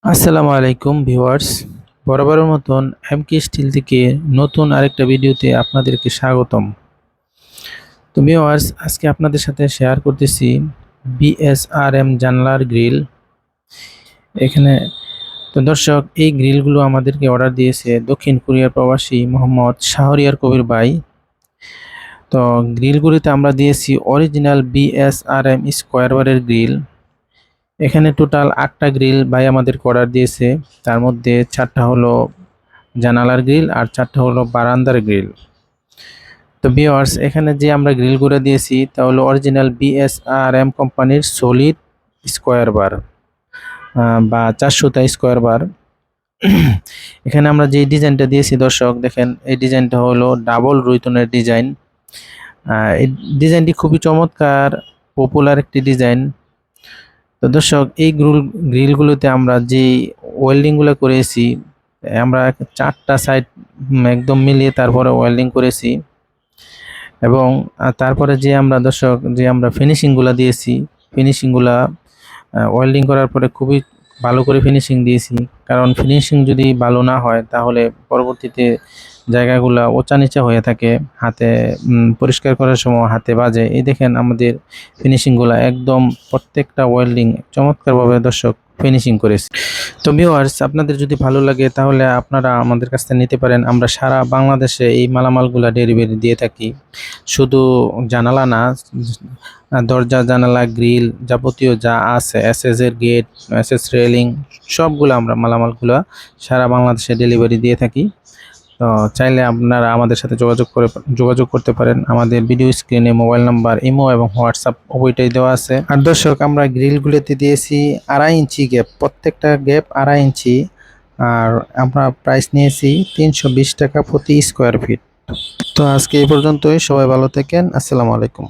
আসসালামু আলাইকুম ভিউয়ার্স। বরাবরের মতন এমকে স্টিল থেকে নতুন আরেকটা ভিডিওতে আপনাদেরকে স্বাগতম। তো ভিউয়ার্স, আজকে আপনাদের সাথে শেয়ার করতেছি বিএসআরএম জানলার গ্রিল। এখানে তো দর্শক, এই গ্রিলগুলো আমাদেরকে অর্ডার দিয়েছে দক্ষিণ কোরিয়ার প্রবাসী মোহাম্মদ শাহরিয়ার কবির ভাই। তো গ্রিলগুলিতে আমরা দিয়েছি অরিজিনাল বিএসআরএম স্কোয়ার বারের গ্রিল। এখানে টোটাল 8টা গ্রিল ভাই আমাদেরকে অর্ডার দিয়েছে। তার মধ্যে 4টা হলো জানালার গ্রিল আর 4টা হলো বারান্দার গ্রিল। তো ভিউয়ার্স, এখানে যে আমরা গ্রিল করে দিয়েছি তা হলো অরিজিনাল বিএসআরএম কোম্পানির সলিড স্কোয়ার বার বা 400 স্কোয়ার বার। এখানে আমরা যে ডিজাইনটা দিয়েছি দর্শক দেখেন, এই ডিজাইনটা হলো ডাবল রুইতনের ডিজাইন। এই ডিজাইনটি খুবই চমৎকার, পপুলার একটি ডিজাইন। তো দর্শক, এই গ্রিলগুলোতে আমরা যে ওয়েল্ডিংগুলো করেছি, আমরা 4টা সাইড একদম মিলিয়ে তারপরে ওয়েল্ডিং করেছি। এবং তারপরে যে আমরা দর্শক যে আমরা ফিনিশিংগুলো দিয়েছি, ফিনিশিংগুলা ওয়েল্ডিং করার পরে খুবই ভালো করে ফিনিশিং দিয়েছি। কারণ ফিনিশিং যদি ভালো না হয় তাহলে পরবর্তীতে জায়গাগুলা ওচা নিচা হয়ে থাকে, হাতে পরিষ্কার করার সময় হাতে বাজে। এই দেখেন আমাদের ফিনিশিংগুলা একদম প্রত্যেকটা ওয়েল্ডিং চমৎকারভাবে দর্শক ফিনিশিং করেছে। তো ভিউয়ার্স, আপনাদের যদি ভালো লাগে তাহলে আপনারা আমাদের কাছ থেকে নিতে পারেন। আমরা সারা বাংলাদেশে এই মালামালগুলা ডেলিভারি দিয়ে থাকি। শুধু জানালা না, দরজা জানালা গ্রিল যাবতীয় যা আছে, এসএস এর গেট, এসএস রেলিং, সবগুলো আমরা মালামালগুলো সারা বাংলাদেশে ডেলিভারি দিয়ে থাকি। তো চাইলে আপনারা আমাদের সাথে যোগাযোগ করতে পারেন। আমাদের ভিডিও স্ক্রিনে মোবাইল নাম্বার, ইমো এবং হোয়াটসঅ্যাপ উভয়টাই দেওয়া আছে। আর দর্শক, আমরা গ্রিলগুলোতে দিয়েছি 2.5 ইঞ্চি গ্যাপ, প্রত্যেকটা গ্যাপ 2.5 ইঞ্চি। আর আমরা প্রাইস নিয়েছি 320 টাকা প্রতি স্কোয়ার ফিট। তো আজকে এই পর্যন্তই, সবাই ভালো থাকেন। আসসালামু আলাইকুম।